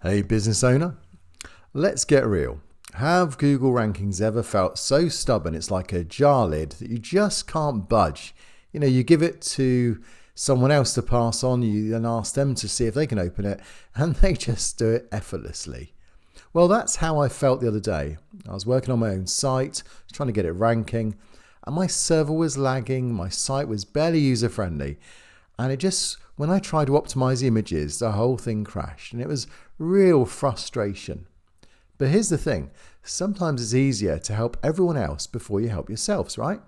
Hey business owner, let's get real. Have Google rankings ever felt so stubborn it's like a jar lid that you just can't budge? You give it to someone else to pass on, you then ask them to see if they can open it, and they just do it effortlessly. Well, that's how I felt the other day. I was working on my own site, trying to get it ranking, and my server was lagging, my site was barely user-friendly, and when I tried to optimize the images, the whole thing crashed, and it was real frustration. But here's the thing, sometimes it's easier to help everyone else before you help yourselves, right?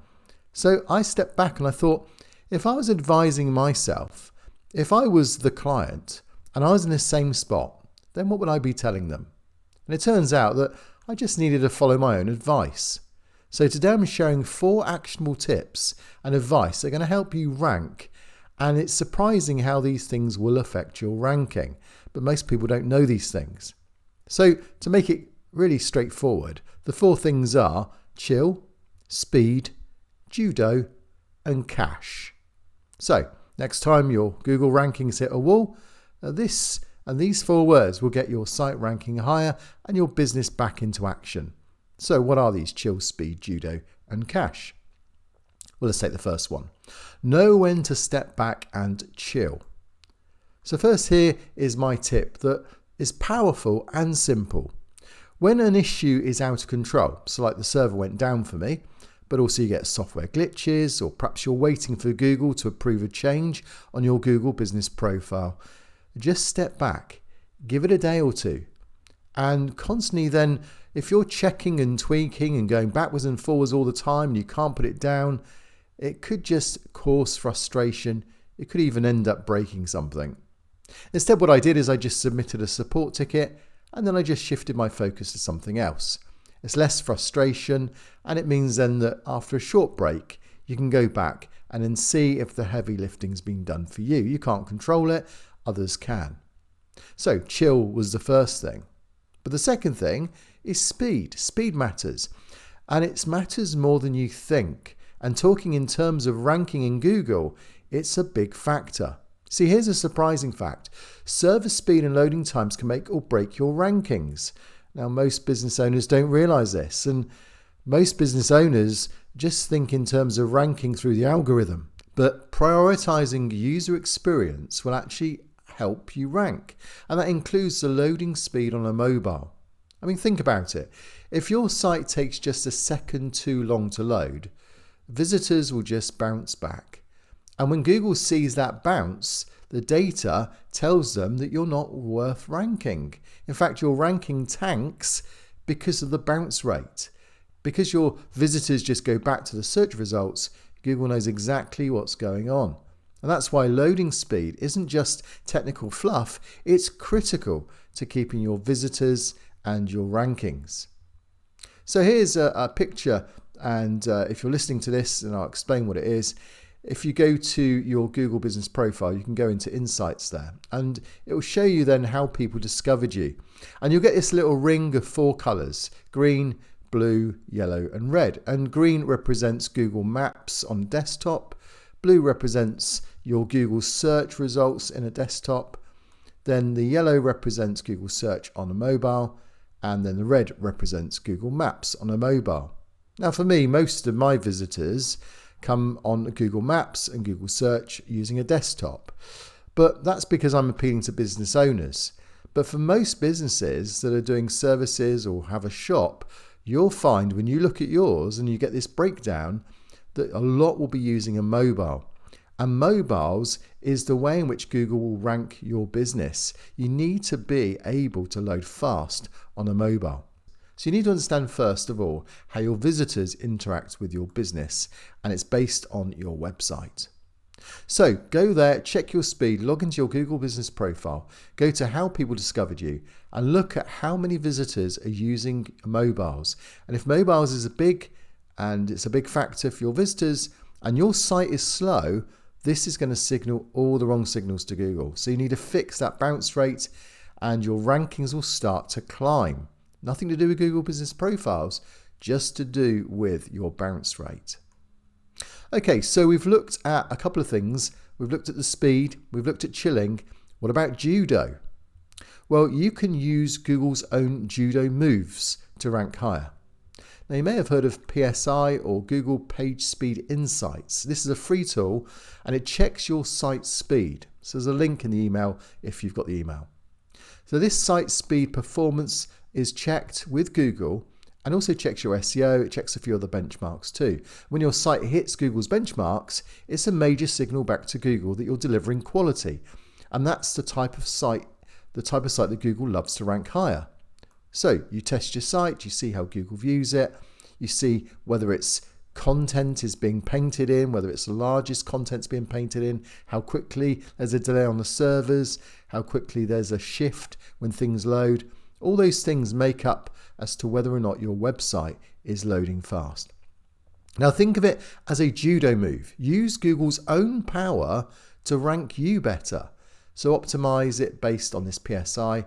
So I stepped back and I thought, if I was advising myself, if I was the client and I was in the same spot, then what would I be telling them? And it turns out that I just needed to follow my own advice. So today I'm sharing 4 actionable tips and advice that are going to help you rank. And it's surprising how these things will affect your ranking, but most people don't know these things. So to make it really straightforward, the 4 things are chill, speed, judo, and cash. So next time your Google rankings hit a wall, these 4 words will get your site ranking higher and your business back into action. So what are these? Chill, speed, judo, and cash? Well, let's take the first one. Know when to step back and chill. So first, here is my tip that is powerful and simple. When an issue is out of control, so like the server went down for me, but also you get software glitches, or perhaps you're waiting for Google to approve a change on your Google business profile, just step back, give it a day or two, and constantly then, if you're checking and tweaking and going backwards and forwards all the time and you can't put it down, it could just cause frustration. It could even end up breaking something. Instead, what I did is I just submitted a support ticket and then I just shifted my focus to something else. It's less frustration, and it means then that after a short break, you can go back and then see if the heavy lifting's been done for you. You can't control it, others can. So chill was the first thing. But the second thing is speed. Speed matters, and it matters more than you think. And talking in terms of ranking in Google, it's a big factor. See, here's a surprising fact. Server speed and loading times can make or break your rankings. Now, most business owners don't realize this, and most business owners just think in terms of ranking through the algorithm. But prioritizing user experience will actually help you rank, and that includes the loading speed on a mobile. I mean, think about it. If your site takes just a second too long to load, visitors will just bounce back. And when Google sees that bounce, the data tells them that you're not worth ranking. In fact, your ranking tanks because of the bounce rate. Because your visitors just go back to the search results, Google knows exactly what's going on. And that's why loading speed isn't just technical fluff, it's critical to keeping your visitors and your rankings. So here's a picture, and if you're listening to this, and I'll explain what it is. If you go to your Google business profile, you can go into insights there, and it will show you then how people discovered you. And you'll get this little ring of 4 colors: green, blue, yellow, and red. And green represents Google Maps on desktop. Blue represents your Google search results in a desktop. Then the yellow represents Google search on a mobile. And then the red represents Google Maps on a mobile. Now for me, most of my visitors come on Google Maps and Google search using a desktop. But that's because I'm appealing to business owners. But for most businesses that are doing services or have a shop, you'll find when you look at yours and you get this breakdown that a lot will be using a mobile. And mobiles is the way in which Google will rank your business. You need to be able to load fast on a mobile. So you need to understand first of all how your visitors interact with your business, and it's based on your website. So go there, check your speed, log into your Google business profile, go to how people discovered you, and look at how many visitors are using mobiles. And if mobiles is it's a big factor for your visitors, and your site is slow, this is going to signal all the wrong signals to Google. So you need to fix that bounce rate, and your rankings will start to climb. Nothing to do with Google business profiles, just to do with your bounce rate. Okay, so we've looked at a couple of things. We've looked at the speed, we've looked at chilling. What about judo? Well, you can use Google's own judo moves to rank higher. Now, you may have heard of PSI or Google Page Speed Insights. This is a free tool and it checks your site speed. So there's a link in the email if you've got the email. So this site speed performance is checked with Google and also checks your SEO. It checks a few other benchmarks too. When your site hits Google's benchmarks, it's a major signal back to Google that you're delivering quality. And that's the type of site that Google loves to rank higher. So you test your site, you see how Google views it, you see whether its content is being painted in, whether it's the largest content's being painted in, how quickly there's a delay on the servers, how quickly there's a shift when things load. All those things make up as to whether or not your website is loading fast. Now think of it as a judo move. Use Google's own power to rank you better. So optimize it based on this PSI,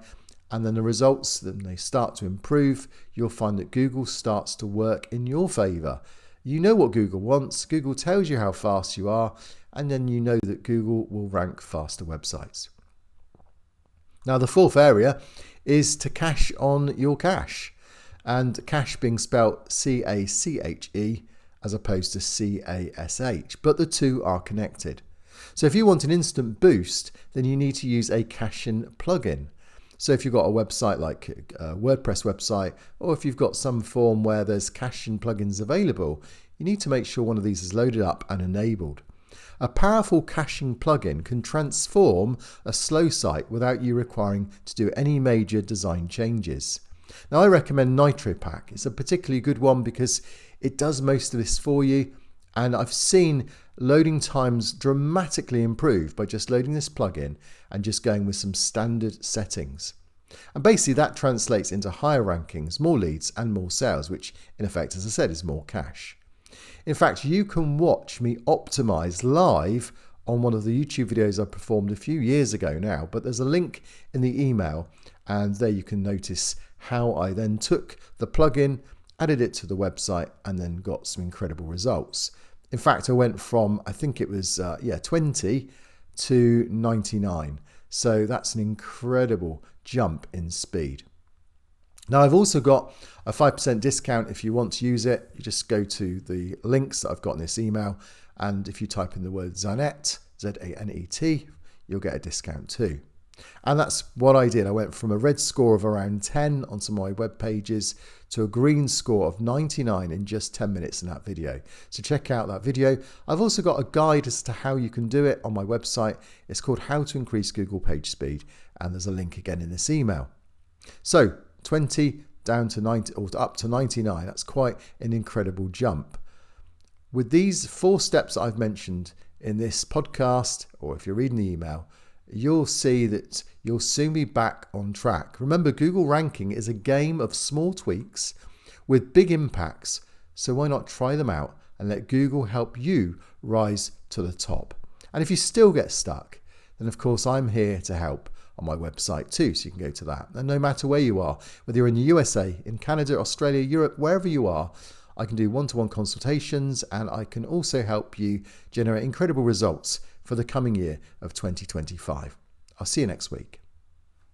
and then the results, when they start to improve, you'll find that Google starts to work in your favor. You know what Google wants. Google tells you how fast you are, and then you know that Google will rank faster websites. Now, the fourth area is to cache on your cache, and cache being spelled C-A-C-H-E as opposed to C-A-S-H, but the two are connected. So if you want an instant boost, then you need to use a caching plugin. So if you've got a website like a WordPress website, or if you've got some form where there's caching plugins available, you need to make sure one of these is loaded up and enabled. A powerful caching plugin can transform a slow site without you requiring to do any major design changes. Now I recommend NitroPack. It's a particularly good one because it does most of this for you, and I've seen loading times dramatically improve by just loading this plugin and just going with some standard settings. And basically that translates into higher rankings, more leads and more sales, which in effect, as I said, is more cash. In fact, you can watch me optimize live on one of the YouTube videos I performed a few years ago now, but there's a link in the email, and there you can notice how I then took the plugin, added it to the website, and then got some incredible results. In fact, I went from, I think it was 20 to 99. So that's an incredible jump in speed. Now I've also got a 5% discount if you want to use it. You just go to the links that I've got in this email, and if you type in the word Zanet, Z-A-N-E-T, you'll get a discount too. And that's what I did. I went from a red score of around 10 on some of my web pages to a green score of 99 in just 10 minutes in that video. So check out that video. I've also got a guide as to how you can do it on my website. It's called How to Increase Google Page Speed, and there's a link again in this email. So 20 down to 90 or up to 99. That's quite an incredible jump. With these 4 steps that I've mentioned in this podcast, or if you're reading the email, you'll see that you'll soon be back on track. Remember, Google ranking is a game of small tweaks with big impacts, so why not try them out and let Google help you rise to the top? And if you still get stuck, then of course I'm here to help on my website too, so you can go to that. And no matter where you are, whether you're in the USA, in Canada, Australia, Europe, wherever you are, I can do one-to-one consultations, and I can also help you generate incredible results for the coming year of 2025. I'll see you next week.